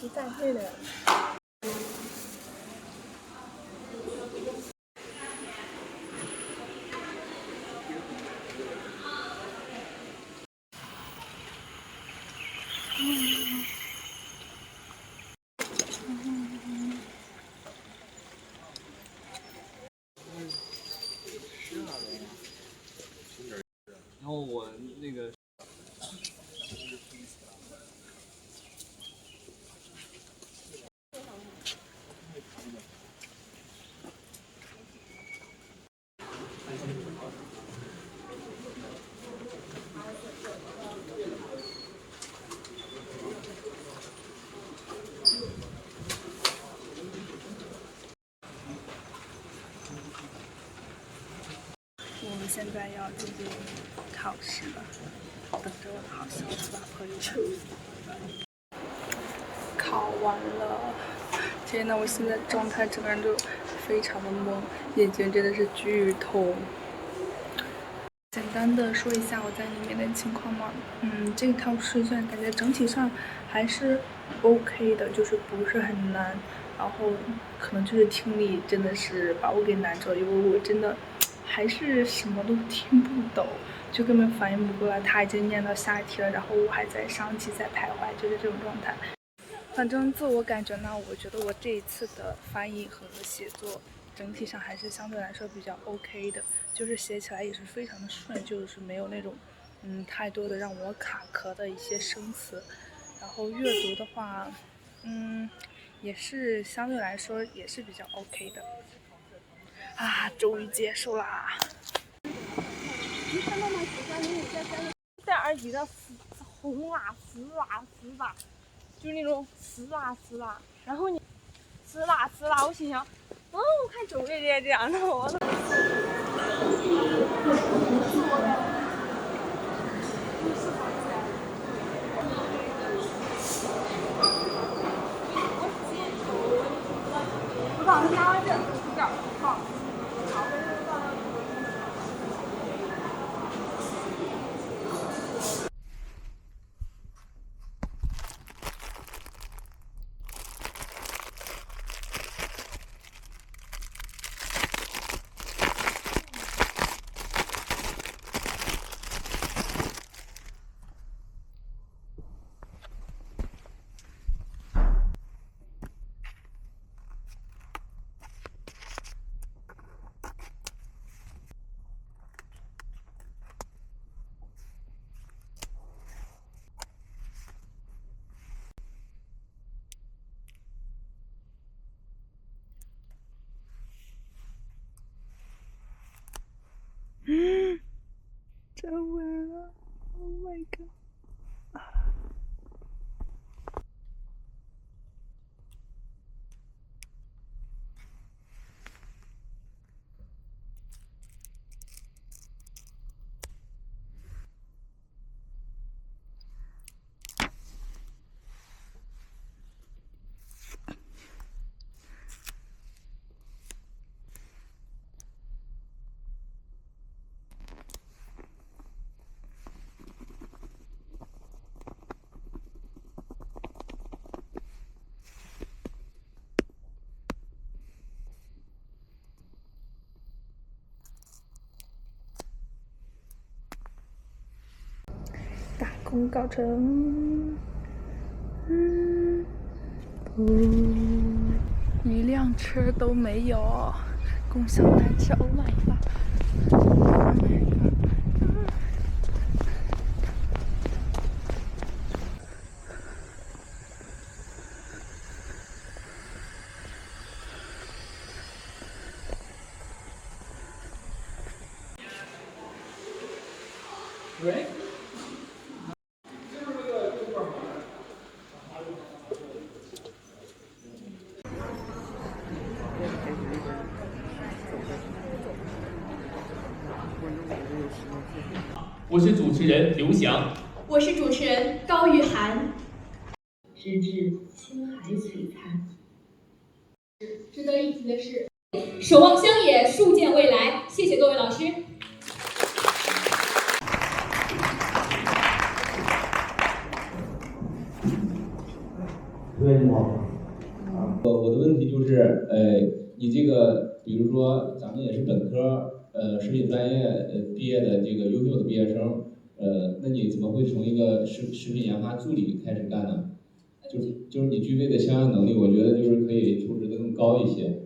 不再会了。然后我那个。我们现在要准备考试了，等着我的好消息吧，朋友们。考完了，天呐，我现在状态整个人就非常的懵，眼睛真的是剧痛。简单的说一下我在里面的情况嘛，这套试卷感觉整体上还是 OK 的，就是不是很难，然后可能就是听力真的是把我给难着，因为我真的还是什么都听不懂，就根本反应不过来，他已经念到下一题了，然后我还在上题在徘徊，就是这种状态。反正自我感觉呢，我觉得我这一次的翻译和写作整体上还是相对来说比较 OK 的，就是写起来也是非常的顺，就是没有那种太多的让我卡壳的一些生词。然后阅读的话，也是相对来说也是比较 OK 的。啊，终于结束啦！你看到吗？戴耳机的轰啦、撕啦、撕啦，就是那种撕啦撕啦，然后你撕啦撕啦，我心想，我看周围人这样的，我都。我早上拿完这有点好。站稳了 ，Oh my god！大功告成，一辆车都没有，共享单车 ，Oh my god！Oh my god！喂。我是主持人刘翔，我是主持人高玉涵。深至青海璀璨。值得一提的是，守望乡野，树见未来。谢谢各位老师。可非常好。我的问题就是，你这个，比如说咱们也是本科，食品专业毕业的这个优秀的毕业生，那你怎么会从一个食品研发助理开始干呢？就是你具备的相应能力，我觉得就是可以求职的更高一些。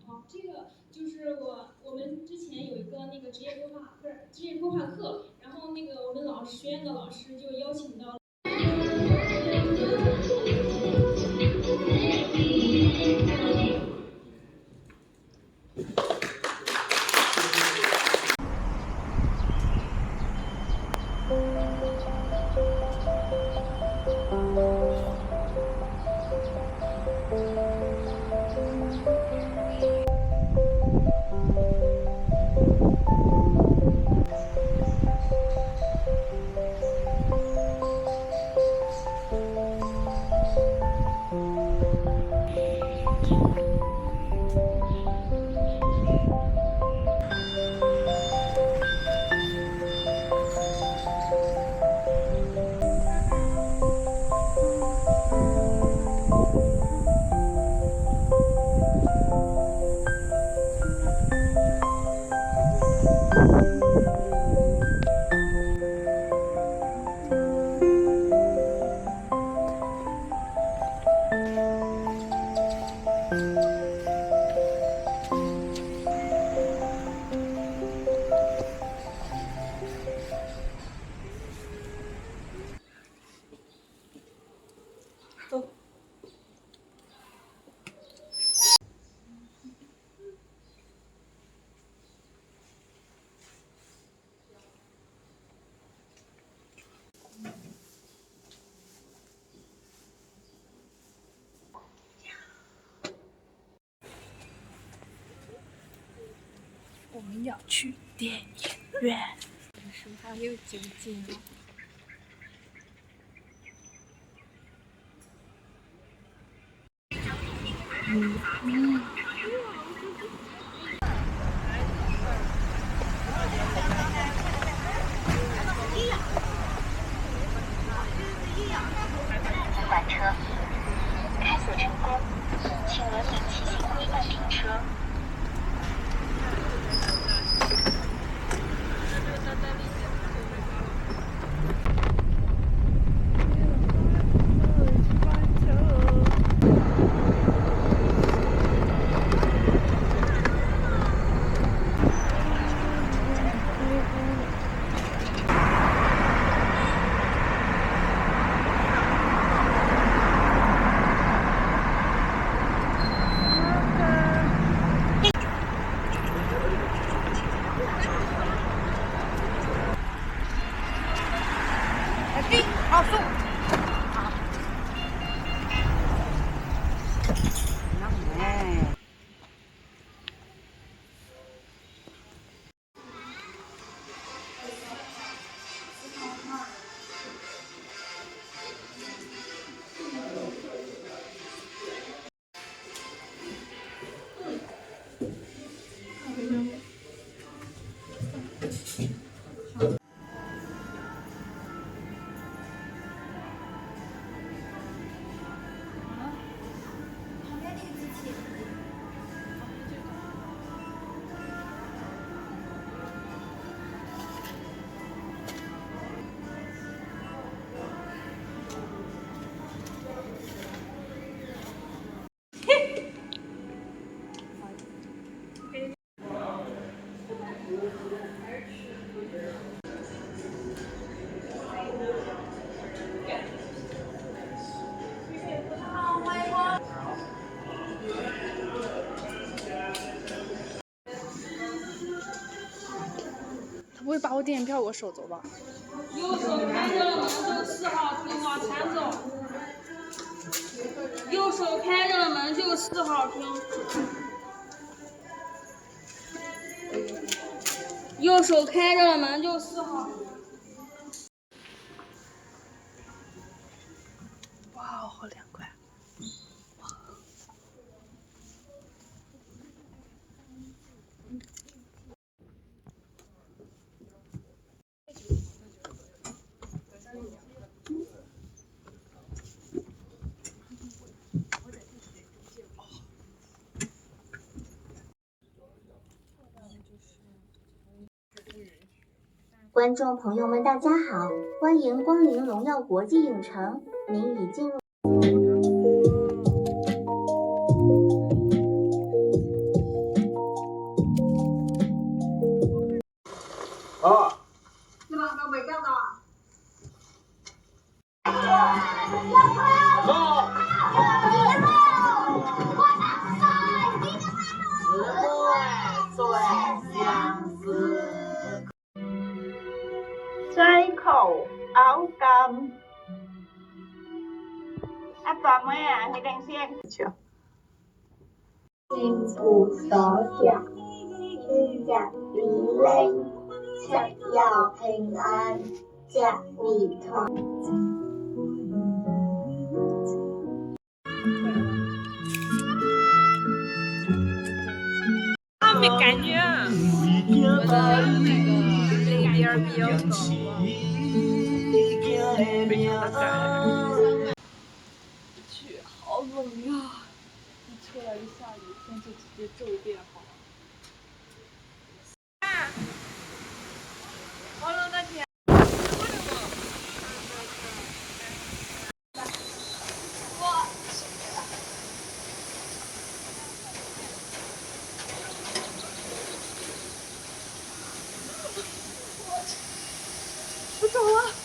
哦，这个就是我们之前有一个那个职业规划课，然后那个我们学院的老师就邀请到了。我们要去电影院。是不是还有酒精啊？还车，开锁成功，请文明骑行规范停车。他不会把我电影票给我收走吧？右手开着了门就4号厅往前走。右手开着了门就4号厅。右手开着了门就4号。哇，好凉快！观众朋友们，大家好，欢迎光临荣耀国际影城，您已进入。啊！是吧？到北调的。trái khẩu áo cam áp toàn mấy à hay đang xem chưa 金骨手脚，天甲地利，七曜平安，甲尾团。没感觉，我的那个这边比较高，非常的感。去，好冷呀！一出来一下雨，天就直接骤变，好吗？好冷的天！我走了。